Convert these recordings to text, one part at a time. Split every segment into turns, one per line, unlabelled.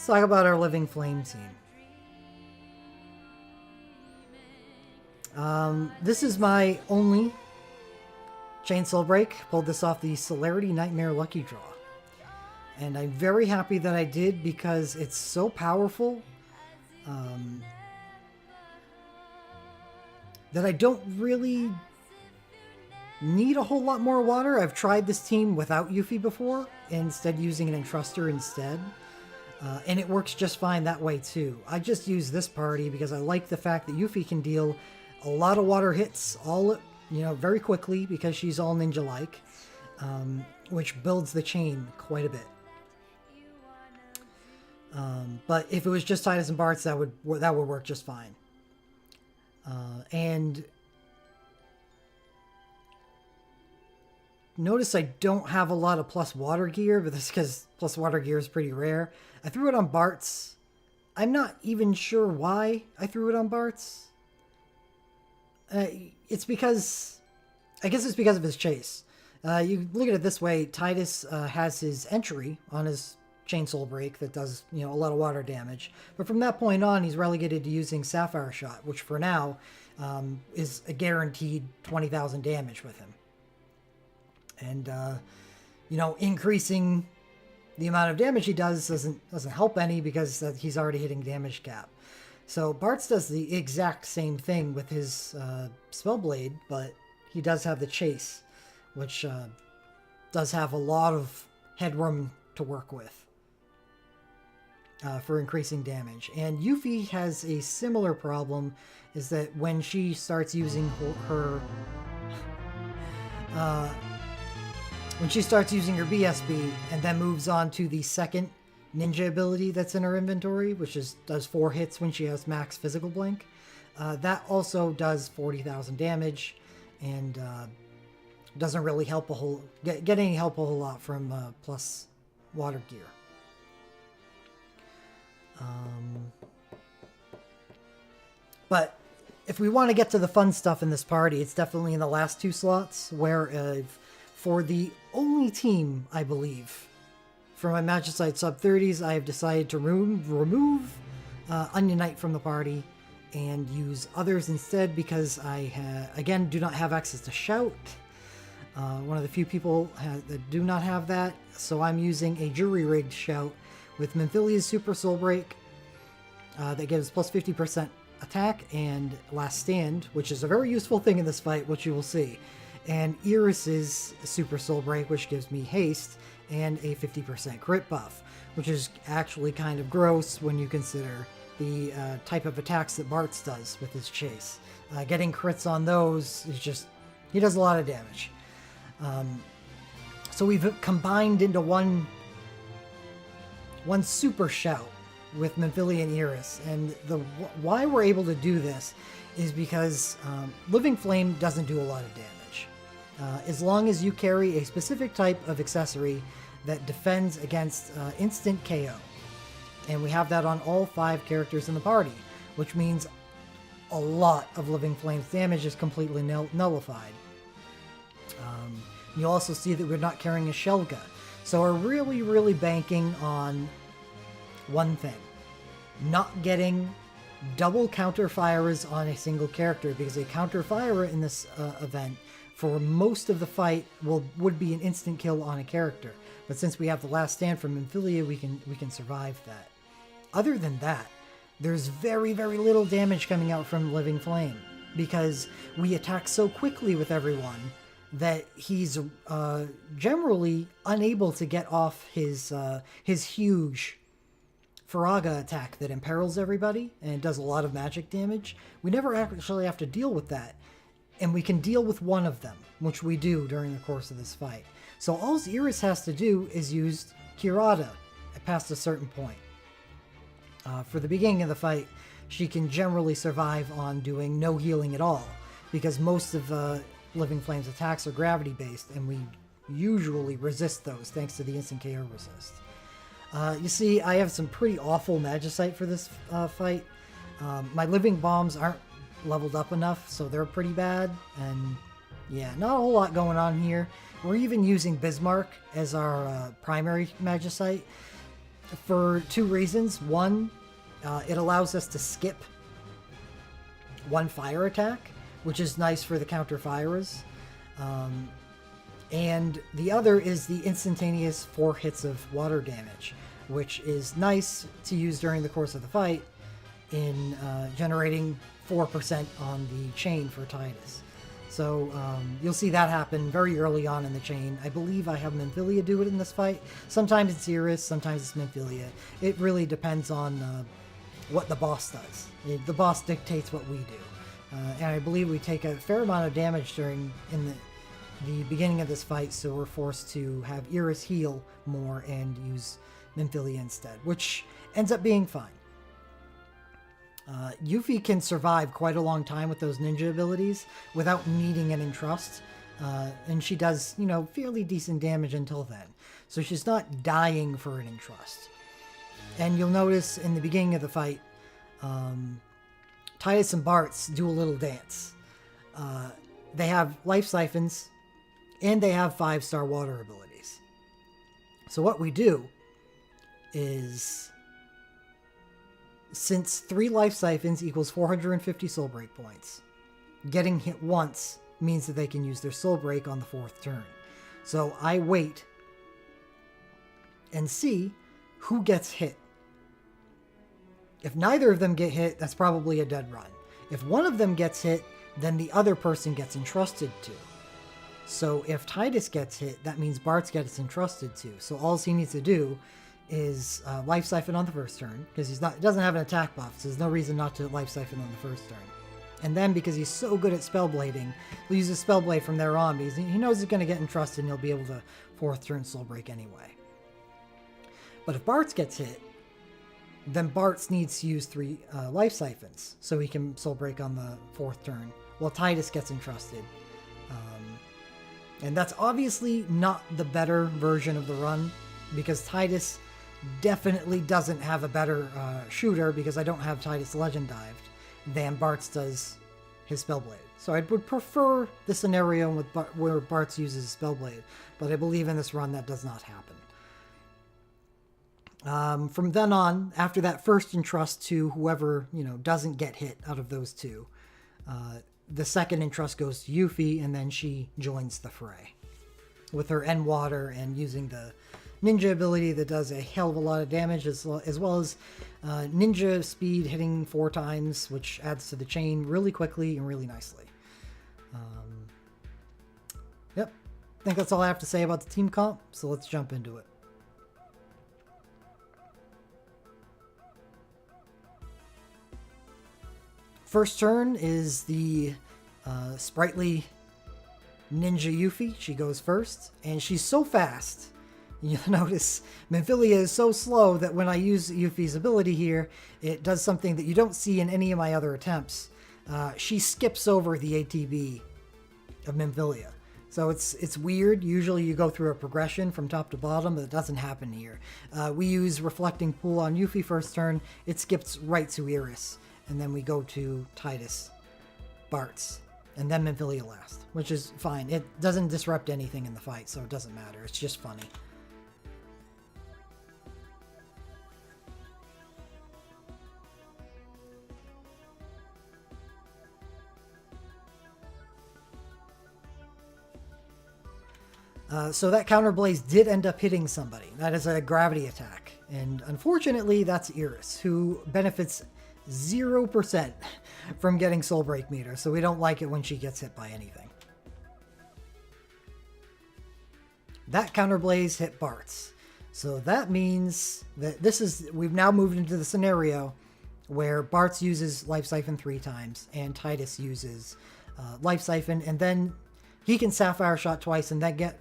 talk about our Living Flame team. This is my only Chainsaw Break. Pulled this off the Celerity Nightmare Lucky Draw. And I'm very happy that I did because it's so powerful that I don't really need a whole lot more water. I've tried this team without Yuffie before, instead using an Entruster instead. And it works just fine that way too. I just use this party because I like the fact that Yuffie can deal a lot of water hits all, very quickly because she's all ninja-like, which builds the chain quite a bit. But if it was just Titus and Bartz, that would work just fine. And notice I don't have a lot of plus water gear, but that's because plus water gear is pretty rare. I threw it on Bartz. I'm not even sure why I threw it on Bartz. It's because, I guess it's because of his chase. You look at it this way, Titus has his entry on his Chainsaw Break that does, a lot of water damage. But from that point on, he's relegated to using Sapphire Shot, which for now is a guaranteed 20,000 damage with him. And, increasing the amount of damage he does doesn't help any because he's already hitting damage cap. So Bartz does the exact same thing with his Spellblade, but he does have the Chase, which does have a lot of headroom to work with for increasing damage. And Yuffie has a similar problem, is that when she starts using her BSB and then moves on to the second ninja ability that's in her inventory, which does 4 hits when she has max physical blink, that also does 40,000 damage and doesn't really help get any help a whole lot from plus water gear. But if we want to get to the fun stuff in this party, it's definitely in the last 2 slots, where for the only team, I believe, for my Magicite Sub30s, I have decided to remove Onion Knight from the party and use others instead because I, again, do not have access to Shout. One of the few people that do not have that, so I'm using a jury-rigged Shout with Menthilia's Super Soul Break that gives plus 50% attack and Last Stand, which is a very useful thing in this fight, which you will see. And Iris's Super Soul Break, which gives me haste and a 50% crit buff, which is actually kind of gross when you consider the type of attacks that Bartz does with his chase. Getting crits on those is just, he does a lot of damage. So we've combined into one super shout with Memphilia and Iris, and why we're able to do this is because Living Flame doesn't do a lot of damage. As long as you carry a specific type of accessory that defends against instant KO. And we have that on all 5 characters in the party, which means a lot of Living Flame's damage is completely nullified. You also see that we're not carrying a Shelga. So we're really, really banking on one thing. Not getting double counter fires on a single character, because a counter fire in this event for most of the fight would be an instant kill on a character. But since we have the Last Stand from Memphilia, we can survive that. Other than that, there's very, very little damage coming out from Living Flame, because we attack so quickly with everyone that he's generally unable to get off his huge Faraga attack that imperils everybody and does a lot of magic damage. We never actually have to deal with that. And we can deal with one of them, which we do during the course of this fight. So all Iris has to do is use Kirata past a certain point. For the beginning of the fight, she can generally survive on doing no healing at all, because most of Living Flame's attacks are gravity-based, and we usually resist those thanks to the instant KO resist. You see, I have some pretty awful Magicite for this fight. My Living Bombs aren't leveled up enough, so they're pretty bad, and yeah, not a whole lot going on here. We're even using Bismarck as our primary Magicite. for two reasons. One, it allows us to skip one fire attack, which is nice for the counter firers. And the other is the instantaneous 4 hits of water damage, which is nice to use during the course of the fight in generating 4% on the chain for Titus. So you'll see that happen very early on in the chain. I believe I have Minfilia do it in this fight. Sometimes it's Iris, sometimes it's Minfilia. It really depends on what the boss does. The boss dictates what we do. And I believe we take a fair amount of damage in the beginning of this fight, so we're forced to have Iris heal more and use Minfilia instead, which ends up being fine. Yuffie can survive quite a long time with those ninja abilities without needing an entrust, and she does, fairly decent damage until then. So she's not dying for an entrust. And you'll notice in the beginning of the fight, Titus and Bartz do a little dance. They have life siphons, and they have 5-star water abilities. So what we do is, since 3 life siphons equals 450 soul break points, getting hit once means that they can use their soul break on the 4th turn. So I wait and see who gets hit. If neither of them get hit, that's probably a dead run. If one of them gets hit, then the other person gets entrusted to. So if Titus gets hit, that means Bartz gets entrusted to. So all he needs to do is life siphon on the 1st turn, because he doesn't have an attack buff, so there's no reason not to life siphon on the 1st turn. And then, because he's so good at spellblading, he'll use his spellblade from there on, because he knows he's going to get entrusted and he'll be able to 4th turn soul break anyway. But if Bartz gets hit, then Bartz needs to use 3 life siphons, so he can soul break on the 4th turn, while Titus gets entrusted. And that's obviously not the better version of the run, because Titus definitely doesn't have a better shooter, because I don't have Titus Legend Dived, than Bartz does his Spellblade. So I would prefer the scenario where Bartz uses Spellblade, but I believe in this run that does not happen. From then on, after that first entrust to whoever doesn't get hit out of those two, the second entrust goes to Yuffie, and then she joins the fray with her End Water and using the ninja ability that does a hell of a lot of damage, as well as ninja speed hitting 4 times, which adds to the chain really quickly and really nicely. Yep, I think that's all I have to say about the team comp, so let's jump into it. First turn is the sprightly ninja Yuffie. She goes first, and she's so fast. You'll notice Minfilia is so slow that when I use Yuffie's ability here, it does something that you don't see in any of my other attempts. She skips over the ATB of Minfilia. So it's weird. Usually you go through a progression from top to bottom, but it doesn't happen here. We use Reflecting Pool on Yuffie first turn. It skips right to Iris. And then we go to Titus, Bartz, and then Minfilia last, which is fine. It doesn't disrupt anything in the fight, so it doesn't matter. It's just funny. So that counterblaze did end up hitting somebody. That is a gravity attack. And unfortunately, that's Iris, who benefits 0% from getting soul break meter, so we don't like it when she gets hit by anything. That counterblaze hit Bartz. So that means that we've now moved into the scenario where Bartz uses Life Siphon 3 times and Titus uses Life Siphon, and then he can Sapphire Shot twice and then get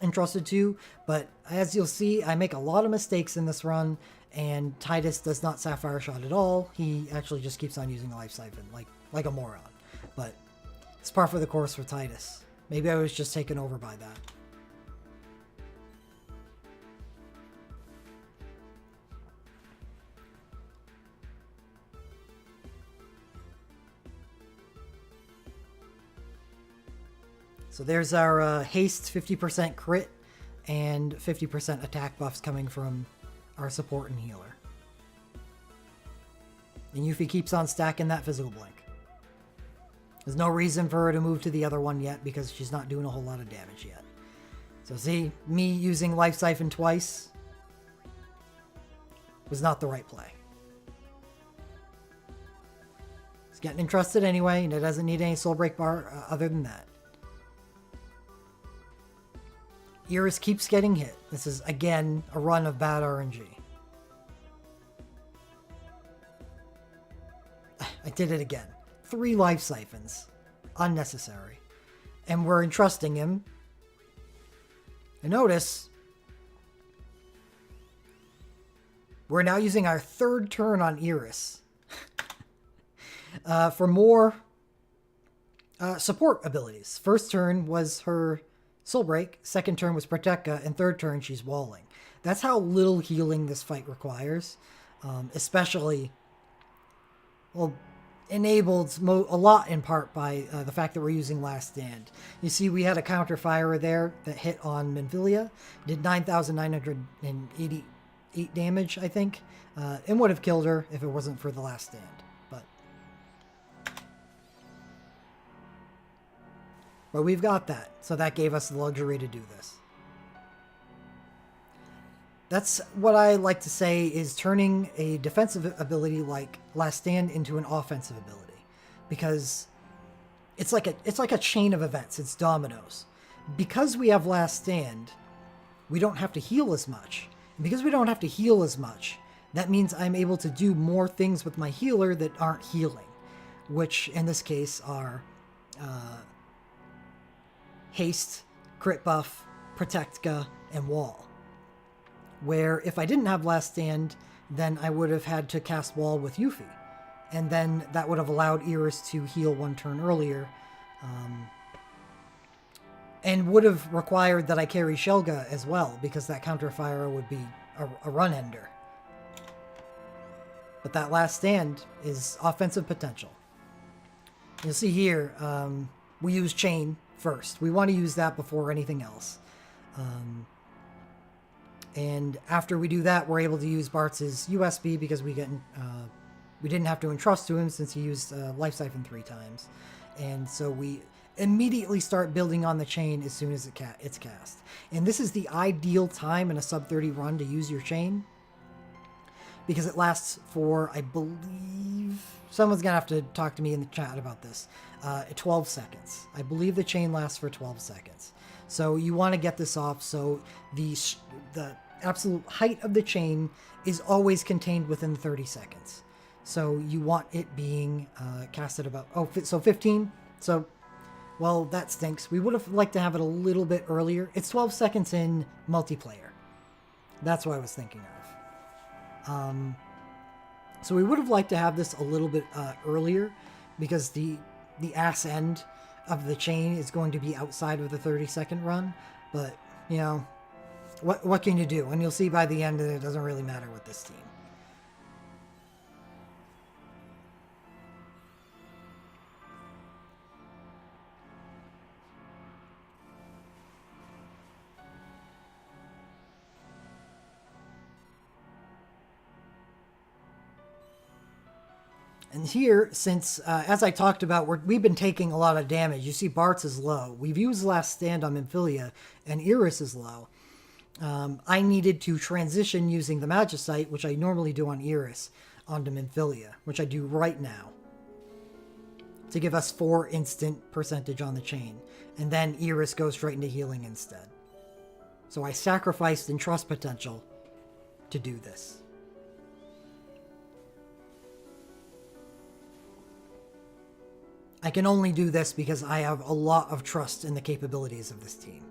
entrusted to. But as you'll see, I make a lot of mistakes in this run, and Titus does not Sapphire Shot at all. He actually just keeps on using the Life Siphon like a moron. But it's par for the course for Titus. Maybe I was just taken over by that. So there's our haste 50% crit and 50% attack buffs coming from our support and healer. And Yuffie keeps on stacking that physical blink. There's no reason for her to move to the other one yet because she's not doing a whole lot of damage yet. So see, me using Life Siphon twice was not the right play. It's getting entrusted anyway, and it doesn't need any Soul Break bar other than that. Iris keeps getting hit. This is, again, a run of bad RNG. I did it again. 3 Life Siphons. Unnecessary. And we're entrusting him. And notice, we're now using our 3rd turn on Iris. For more support abilities. First turn was her Soul Break, 2nd turn was Protecka, and 3rd turn she's walling. That's how little healing this fight requires. Especially, well, enabled a lot in part by the fact that we're using Last Stand. You see we had a counter fire there that hit on Minfilia, did 9,988 damage, I think, and would have killed her if it wasn't for the Last Stand. But we've got that, so that gave us the luxury to do this. That's what I like to say is turning a defensive ability like Last Stand into an offensive ability. Because it's like a chain of events, it's dominoes. Because we have Last Stand, we don't have to heal as much. And because we don't have to heal as much, that means I'm able to do more things with my healer that aren't healing. Which, in this case, are Haste, Crit Buff, Protectka, and Wall. Where if I didn't have Last Stand, then I would have had to cast Wall with Yuffie. And then that would have allowed Iris to heal 1 turn earlier. And would have required that I carry Shelga as well, because that counter fire would be a run ender. But that Last Stand is offensive potential. You'll see here, we use Chain first. We want to use that before anything else. And after we do that, we're able to use Bartz's USB because we didn't have to entrust to him since he used Life Siphon 3 times. And so we immediately start building on the chain as soon as it's cast. And this is the ideal time in a sub-30 run to use your chain, because it lasts for, I believe, someone's gonna have to talk to me in the chat about this, 12 seconds. I believe the chain lasts for 12 seconds. So you want to get this off so the absolute height of the chain is always contained within 30 seconds. So you want it being casted about, so 15. So, well, that stinks. We would have liked to have it a little bit earlier. It's 12 seconds in multiplayer. That's what I was thinking of. So we would have liked to have this a little bit earlier, because the ass end of the chain is going to be outside of the 30-second run. But, you know, what can you do? And you'll see by the end that it doesn't really matter with this team. And here, since, as I talked about, we've been taking a lot of damage. You see Bartz is low. We've used Last Stand on Minfilia, and Iris is low. I needed to transition using the Magicite, which I normally do on Iris, onto Minfilia, which I do right now, to give us 4 instant percentage on the chain. And then Iris goes straight into healing instead. So I sacrificed Entrust potential to do this. I can only do this because I have a lot of trust in the capabilities of this team.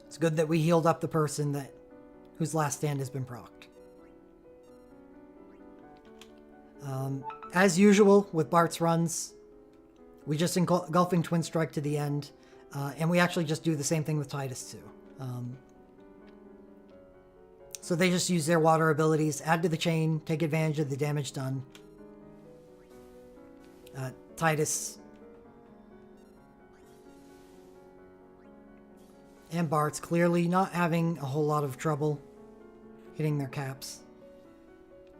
It's good that we healed up the person whose Last Stand has been procced. As usual with Bart's runs, we just engulfing Twin Strike to the end. And we actually just do the same thing with Titus too. So they just use their water abilities, add to the chain, take advantage of the damage done. Titus and Bart's clearly not having a whole lot of trouble hitting their caps.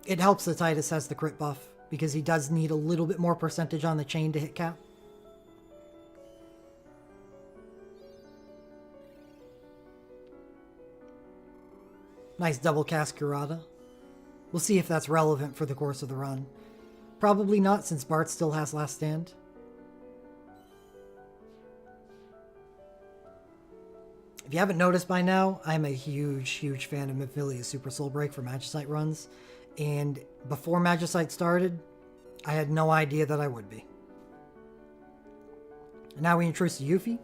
It helps that Titus has the crit buff, because he does need a little bit more percentage on the chain to hit cap. Nice double cast Kurata. We'll see if that's relevant for the course of the run. Probably not, since Bart still has Last Stand. If you haven't noticed by now, I'm a huge, huge fan of Mephilia Super Soul Break for Magicite runs. And before Magicite started, I had no idea that I would be. And now we introduce Yuffie.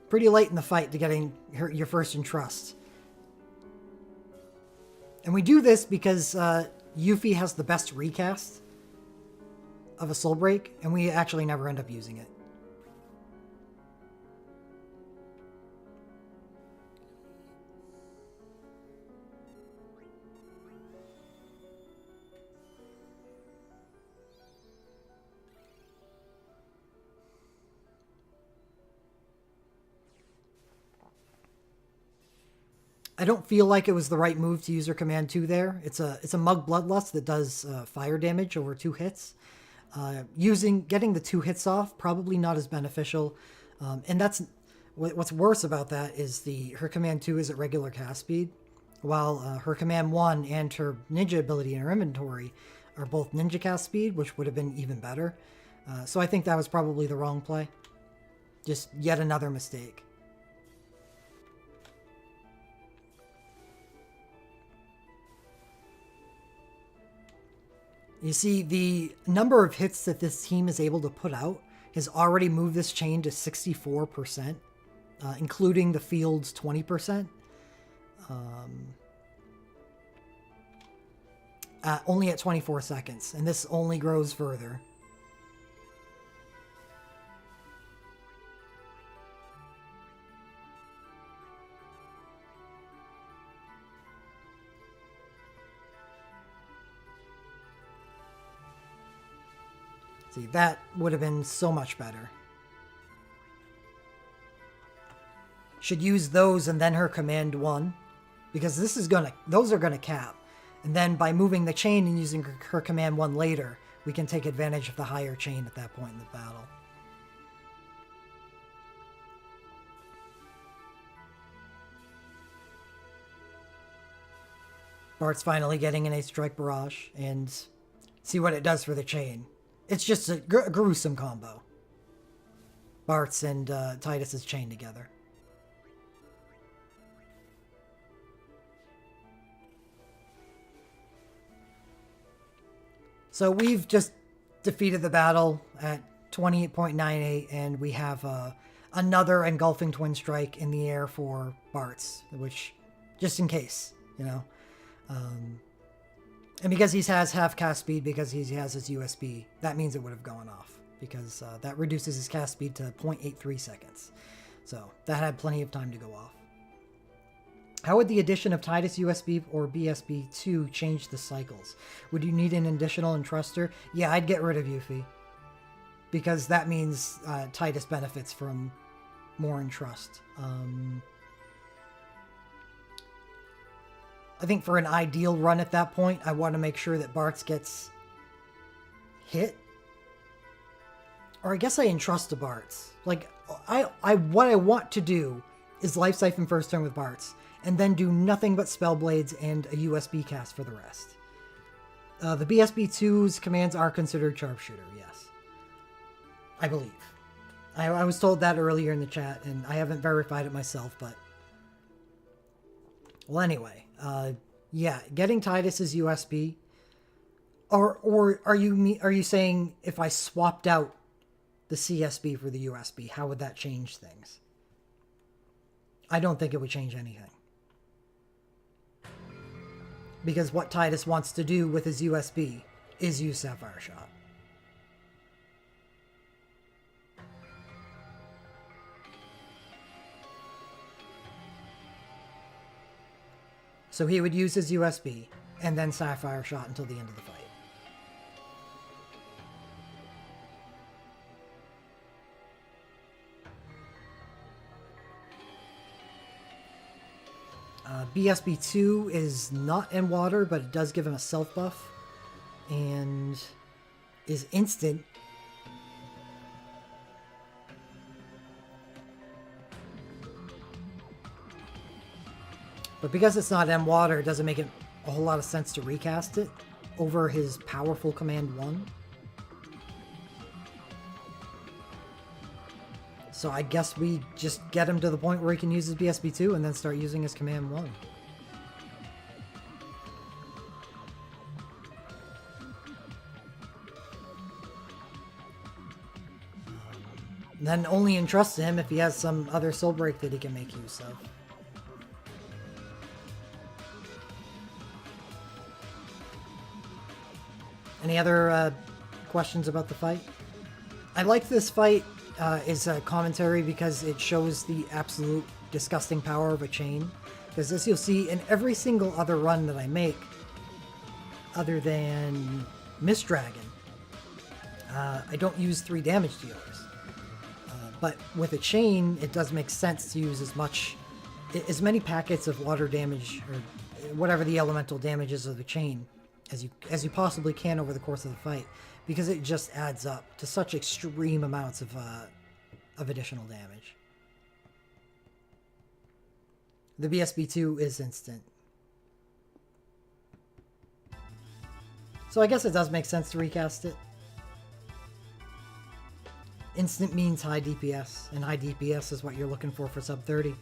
Pretty late in the fight to getting your first Entrust. And we do this because Yuffie has the best recast of a Soul Break, and we actually never end up using it. I don't feel like it was the right move to use her Command 2 there. It's a Mug Bloodlust that does fire damage over 2 hits. Getting the 2 hits off, probably not as beneficial. And that's what's worse about that is her Command 2 is at regular cast speed, while her Command 1 and her Ninja ability in her inventory are both Ninja cast speed, which would have been even better. So I think that was probably the wrong play. Just yet another mistake. You see, the number of hits that this team is able to put out has already moved this chain to 64%, including the field's 20%. Only at 24 seconds, and this only grows further. See, that would have been so much better. Should use those and then her Command 1, because those are gonna cap. And then by moving the chain and using her Command 1 later, we can take advantage of the higher chain at that point in the battle. Bart's finally getting an 8 strike barrage, and see what it does for the chain. It's just a gruesome combo. Bart's and Titus's chain together. So we've just defeated the battle at 28.98, and we have another engulfing twin strike in the air for Bart's, which, just in case, you know. And because he has half cast speed, because he has his USB, that means it would have gone off, because that reduces his cast speed to 0.83 seconds. So that had plenty of time to go off. How would the addition of Titus USB or BSB2 change the cycles? Would you need an additional Entruster? Yeah, I'd get rid of Yuffie, because that means Titus benefits from more Entrust. I think for an ideal run at that point, I want to make sure that Bart's gets hit. Or I guess I entrust to Bart's. Like, what I want to do is Life Siphon first turn with Bart's, and then do nothing but Spellblades and a USB cast for the rest. The BSB2's commands are considered Sharpshooter, yes. I believe. I was told that earlier in the chat, and I haven't verified it myself, but... Well, anyway, yeah, getting Titus's USB, or are you saying if I swapped out the CSB for the USB, how would that change things? I don't think it would change anything. Because what Titus wants to do with his USB is use Sapphire Shot. So he would use his USB and then Sapphire Shot until the end of the fight. BSB2 is not in water, but it does give him a self buff and is instant. But because it's not in water, it doesn't make it a whole lot of sense to recast it over his powerful Command 1. So I guess we just get him to the point where he can use his BSB2 and then start using his Command 1. Then only entrust to him if he has some other soul break that he can make use of. Any other questions about the fight? I like this fight as a commentary because it shows the absolute disgusting power of a chain. Because as you'll see in every single other run that I make, other than Mist Dragon, I don't use 3 damage dealers. But with a chain, it does make sense to use as many packets of water damage or whatever the elemental damage is of the chain as you possibly can over the course of the fight, because it just adds up to such extreme amounts of additional damage. The BSB2 is instant. So I guess it does make sense to recast it. Instant means high DPS, and high DPS is what you're looking for sub 30.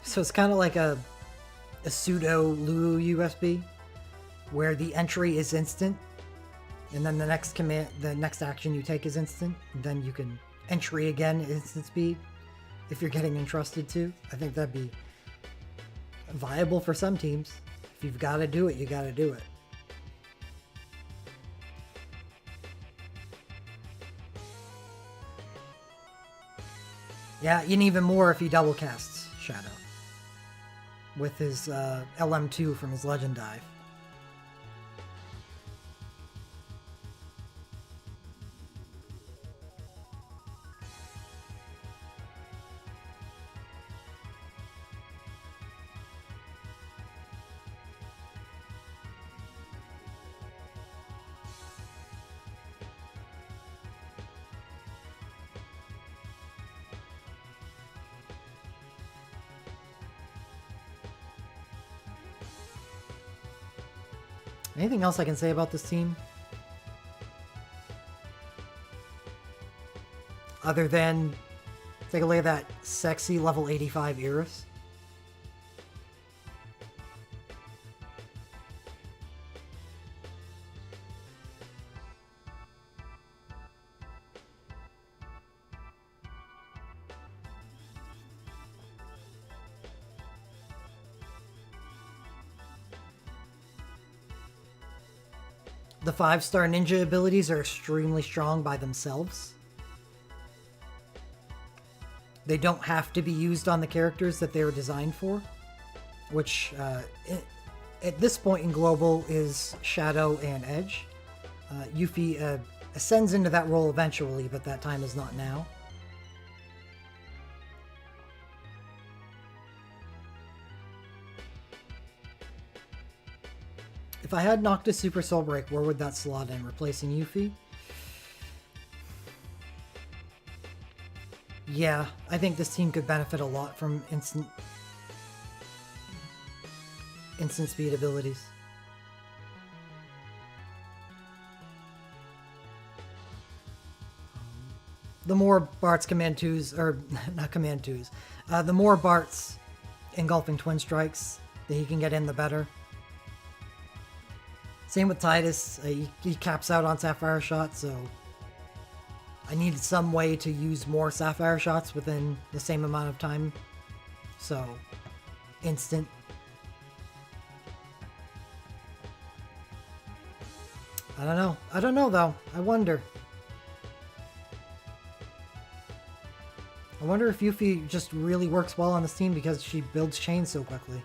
So it's kind of like a pseudo Lulu USB, where the entry is instant, and then the next action you take is instant, and then you can entry again at instant speed if you're getting entrusted to. I think that'd be viable for some teams. If you've got to do it, you got to do it. Yeah, and even more if he double casts Shadow with his LM2 from his Legend Dive. Anything else I can say about this team? Other than take a look at that sexy level 85 Iris. The 5-star ninja abilities are extremely strong by themselves. They don't have to be used on the characters that they were designed for, which at this point in Global is Shadow and Edge. Yuffie ascends into that role eventually, but that time is not now. If I had Noctis Super Soul Break, where would that slot in? Replacing Yuffie? Yeah, I think this team could benefit a lot from instant speed abilities. The more Bart's Command 2s, or not Command 2s, the more Bart's Engulfing Twin Strikes that he can get in, the better. Same with Titus, he caps out on Sapphire Shot, so I needed some way to use more Sapphire Shots within the same amount of time. So, instant. I don't know. I don't know, though. I wonder I wonder if Yuffie just really works well on this team because she builds chains so quickly.